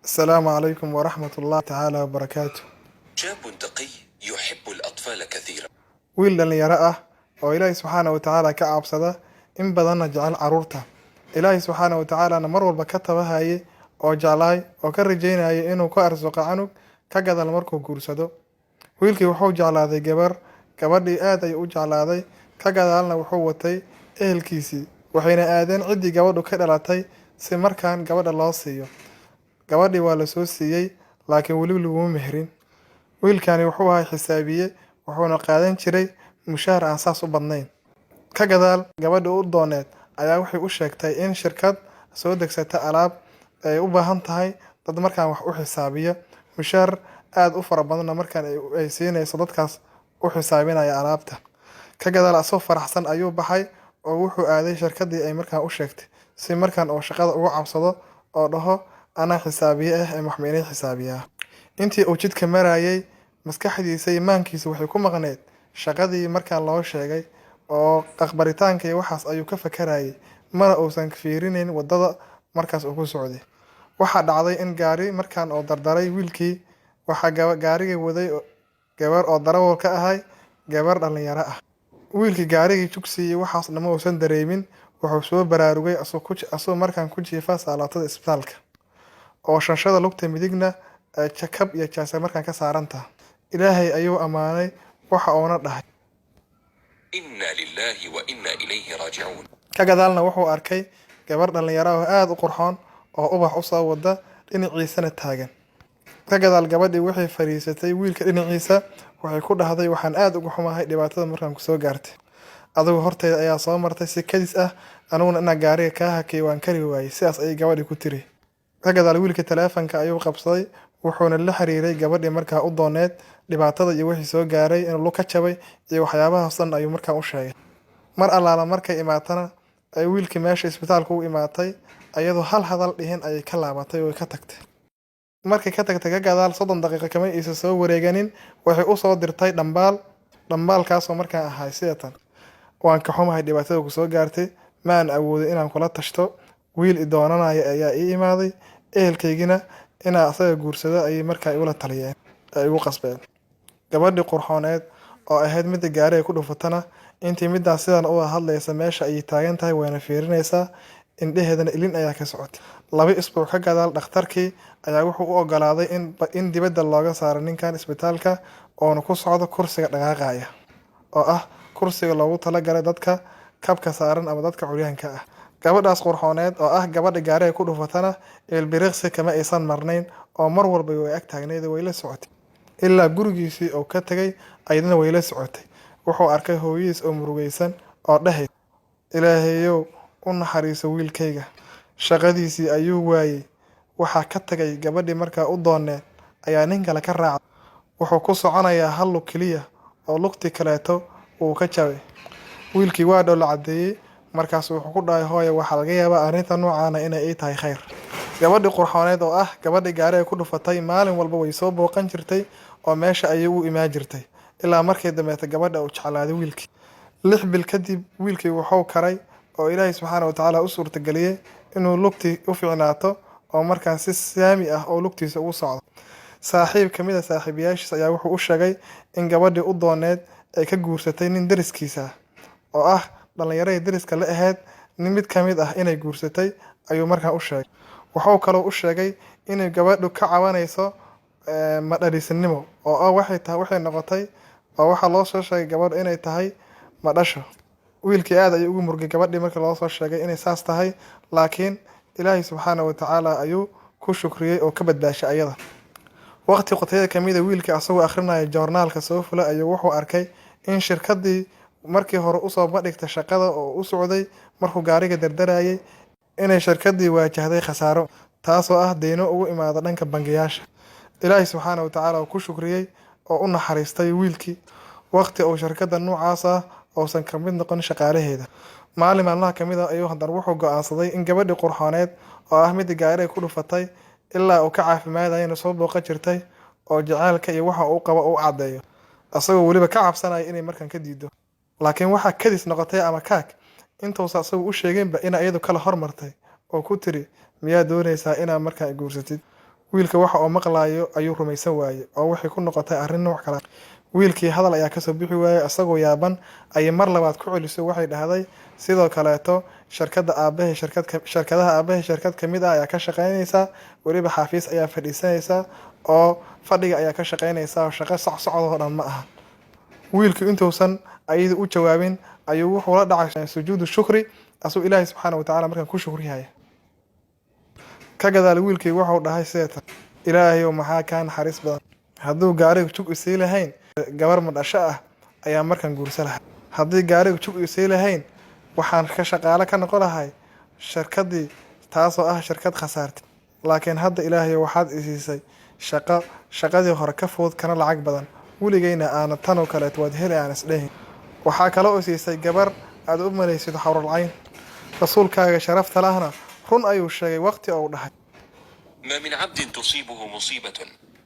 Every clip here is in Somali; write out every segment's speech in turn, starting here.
السلام عليكم ورحمة الله تعالى وبركاته. شاب تقي يحب الأطفال كثيرا. wiil dhalinyaro ah oo Ilaahay subxaanahu wa tacaala ka cabsada in badanna jecel carruurta. Ilaahay subxaanahu wa tacaalana mar walba ka tabahaye oo jeclaay oo ka rajaynayay inuu ka arsuqo canug ka gadal markuu guursado. Wiilkii wuxuu jeclaaday gabar, gabadhii aad ay u jeclaaday, ka gadaalna wuxuu watay ehelkiisii. Waxayna aadeen ciddii gabadhu ka dhalatay si markaan gabadha loo siiyo. Gabadhii waa la soo siiyey laakiin weli laguma mehrin. Wiilkani wuxuu ahaa xisaabiye, wuxuuna qaadan jiray mushaar aan saas u badnayn. Ka gadaal gabadha u dooneed ayaa waxay u sheegtay in shirkad soo degsata alaab ay u baahan tahay dad markaan wax u xisaabiya, mushaar aad u fara badanna markaan ay siinayso dadkaas u xisaabinaya alaabta. Ka gadaal asoo faraxsan ayuu baxay oo wuxuu aaday shirkadii ay markaan u sheegtay si markaan oo shaqada uga cabsado oo dhaho ana xisaabiye ah ee maxmeelay xisaabiya. Intii uu jidka marayay maskaxdiisa iyo maankiisa waxay ku maqneed shaqadii markaan loo sheegay oo aqbaritaanka iyo waxaas ayuu ka fakarayay, mana uusan fiirinayn wadada markaas uu ku socday. Waxaa dhacday in gaari markaan oo dardaray wiilkii waxa gaariga waday gabar oo darawal ka ahay gabar dhalinyaro ah. Wiilkii gaarigii jugsiiyay waxaas dhama uusan dareemin, wuxuu soo baraarugay asoo markaan ku jiifa salaatada isbitaalka oo shanshada lugta midigna jakab iyo jaasa markaan ka saaranta. Ilaahay ayuu amaanay waxa uuna dhahay إنا لله وإنا إليه راجعون. ka gadaalna wuxuu arkay gabar dhalinyaro ah oo aad u qurxoon oo ubax u soo wada dhinaciisana taagan. Ka gadaal gabadhii waxay fariisatay wiilka dhinaciisa, waxay ku dhahday waxaan aad uga xumahay dhibaatada markaan ku soo gaartay. Adigu horteeda ayaa soo martay si kadis ah, aniguna inaan gaariga ka hakay waan kari waayay, sidaas ay gabadhii ku tiri. Ka gadaal wiilka taleefanka ayuu qabsaday, wuxuuna la xiriiray gabadhii markaa u dooneed dhibaatada iyo wixii soo gaaray inuu lug ka jabay iyo waxyaabahaas dhan ayuu markaa u sheegay. Mar allaala markay imaatana ay wiilkii meesha isbitaalka u imaatay ayadoo hal hadal dhihin ayay ka laabatay oo ka tagtay. Markay ka tagtay ka gadaal 30 daqiiqo kama aysan soo wareeganin, waxay u soo dirtay dhambaalkaasoo markaan ahay sidatan: waan ka xumahay dhibaatada ku soo gaartay, maan awoodo inaan kula tashto, wiil i doonanaya ayaa ii imaaday, ehelkaygina inaa asaga guursado ayay markaa igula taliyeen ay igu qasbeen. Gabadhii qurxooneed oo ahayd midda gaariga ku dhufatana intii midaas sidan u hadlaysa meesha ay taagan tahay wayna fiirinaysaa, indhaheedana ilin ayaa ka socotay. 2 isbuuc ka gadaal dhakhtarkii ayaa wuxuu u ogolaaday in dibadda looga saaro ninkan isbitaalka oo ku socdo kursiga dhaqaaqaya oo ah kursiga loogu talagalay dadka kabka saaran ama dadka curyaanka ah. Gabadhaas qurxooneed oo ah gabadha gaariga ku dhufatana ilbiriqsi kama aysan marnayn oo mar walba way ag taagneed way la socotay ilaa gurigiisii oo ka tagay ayadana way la socotay. Wuxuu arkay hooyadiis oo murugaysan oo dhahay Ilaahayow u naxariiso wiilkayga, shaqadiisii ayuu waayay. Waxaa ka tagay gabadhii markaa u dooneed ayaa nin kale ka raacay. Wuxuu ku soconayaa hal lug kaliya oo lugtii kaleeto uu ka jabay. Wiilkii waa dhow la cadeeyay, markaas wuxuu ku dhahay hooyo waxa laga yaabaa arrinta noocaana inay ay tahay khayr. Gabadhii qurxooneed oo ah gabadhii gaariga ku dhufatay maalin walba way soo booqan jirtay oo meesha ayay u imaan jirtay ilaa markii dambe gabadha uu jeclaaday wiilkii. 6 bil kadib wiilkii wuxuu karay oo Ilaahay subxaanahu wa tacaala u suurtageliyay inuu lugtii u fiicnaato oo markaan si saami ah oo lugtiisa ugu socdo. Saaxiib kamid ah saaxiibayaashiis ayaa wuxuu u sheegay in gabadhii u dooneed ay ka guursatay nin dariskiisa oo ah dhalinyarada dariska la ahayd nin mid kamid ah inay guursatay ayuu markaa u sheegay. Wuxuu kaloo u sheegay inay gabadhu ka cabanayso madhaliisnimo oo waxay noqotay oo waxa loo soo sheegay gabadhu inay tahay madhasho. Wiilkii aad ayuu ugu murgay gabadhii markii loo soo sheegay inay saas tahay, laakiin Ilaahay subxaanahu wa tacaala ayuu ku shukriyay oo ka badbaashay ayada. Waqti qotayda kamid ah wiilkii asagoo akhrinaya joornaalka soo fulay ayuu wuxuu arkay in shirkadii markii hore u soo bandhigtay shaqada oo u socday markuu gaariga dardarayay inay shirkadii waajahday khasaaro taasoo ah deyno ugu imaada dhanka bangiyaasha. Ilaahay subxaanahu wa tacaala ku shukriyay oo u naxariistay wiilkii waqti uu shirkadda noocaas ah oosan ka mid noqon shaqaalaheeda. Maalin maalmaha kamid ah ayuu haddana wuxuu go'aansaday in gabadhii qurxooneed oo ah midda gaariga ku dhufatay ilaa uu ka caafimaadayna soo booqan jirtay oo jacaylka iyo waxa uu qabo uu cadeeyo, asagoo weliba ka cabsanaya inay markaan ka diido. Laakiin waxa kadis noqotay ama kaag intuusan asagoo u sheeginba in ayadu kala hormartay oo ku tiri miyaa doonaysaa inaad markaa guursatid. wiilka waxa uu maqlayo ayuu rumaysan waayey oo waxay ku noqotay arrin nooc kale. wiilkii hadal ayaa kasoo bixi waayey, isagoo yaaban ayay mar labaad ku celisay. waxay dhahday sidoo kaleeto shirkadaha aabahay shirkad ka mid ah ayaa ka shaqaynaysaa, weliba xafiis ayaa fadhiisanaysaa oo fadhiga ayaa ka shaqaynaysaa, shaqo socodoo dhan ma aha. wiilku intuusan ayada u jawaabin ayuu wuxuu la dhacay sujuudu shukri, asuu ilaahay subxaana watacaala markaan ku shukriyaya. ka gadaal wiilkii wuxuu dhahay sideeta, ilaahayow maxaa kaa naxariis badan, hadduu gaariga jug isii lahayn gabar madhasho ah ayaa markaan guursa lahay. haddii gaariga jug isii lahayn waxaan ka shaqaale ka noqon lahay shirkadii, taasoo ah shirkad khasaartay. laakiin hadda ilaahayow waxaad isiisay shaqadii hore ka fudud kana lacag badan, weligeyna aana tanoo kaleeto waad heli aan isdhehin. waxaa kaloo isiisay gabar aad u malaysid xawralcayn. rasuulkaaga sharafta lahna run ayuu sheegay waqti ou dhahay. ما من عبد تصيبه مصيبة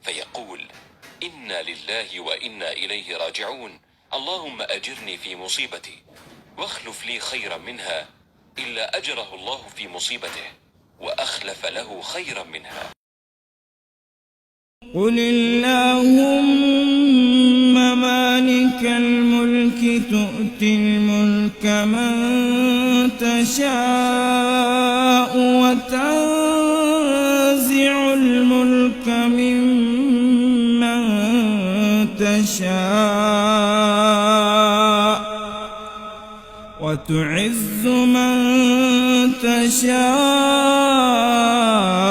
فيقول إنا لله وإنا إليه راجعون اللهم أجرني في مصيبتي واخلف لي خيرا منها إلا أجره الله في مصيبته وأخلف له خيرا منها. قل اللهم مالك الملك تؤتي الملك من تشاء وتنزع الملك ممن تشاء وتعز من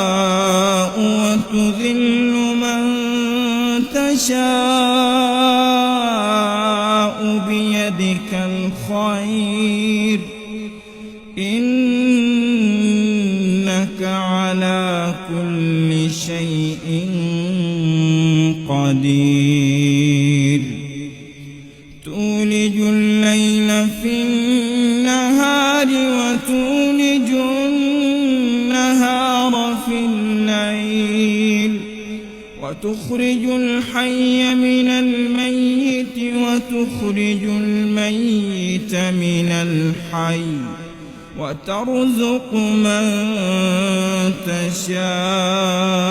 تشاء وتذل من تشاء بيدك الخير إنك على كل شيء قدير. تولج الليل في النهار وتولج النهار في الليل وتخرج الحي من الميت وتخرج الميت من الحي وترزق من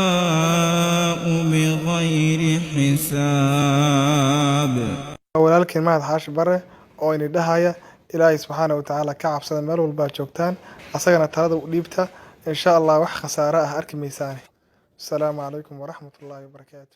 تشاء بغير حساب. walaalkiin mahad xaashi bare oo ini dhahaya ilaahay subxaana watacaala ka cabsada meel walbaa joogtaan, asagana talada u dhiibta. insha allah wax khasaare ah arki maysaane. asalaamu calaykum waraxmatullaahi wabarakaatu.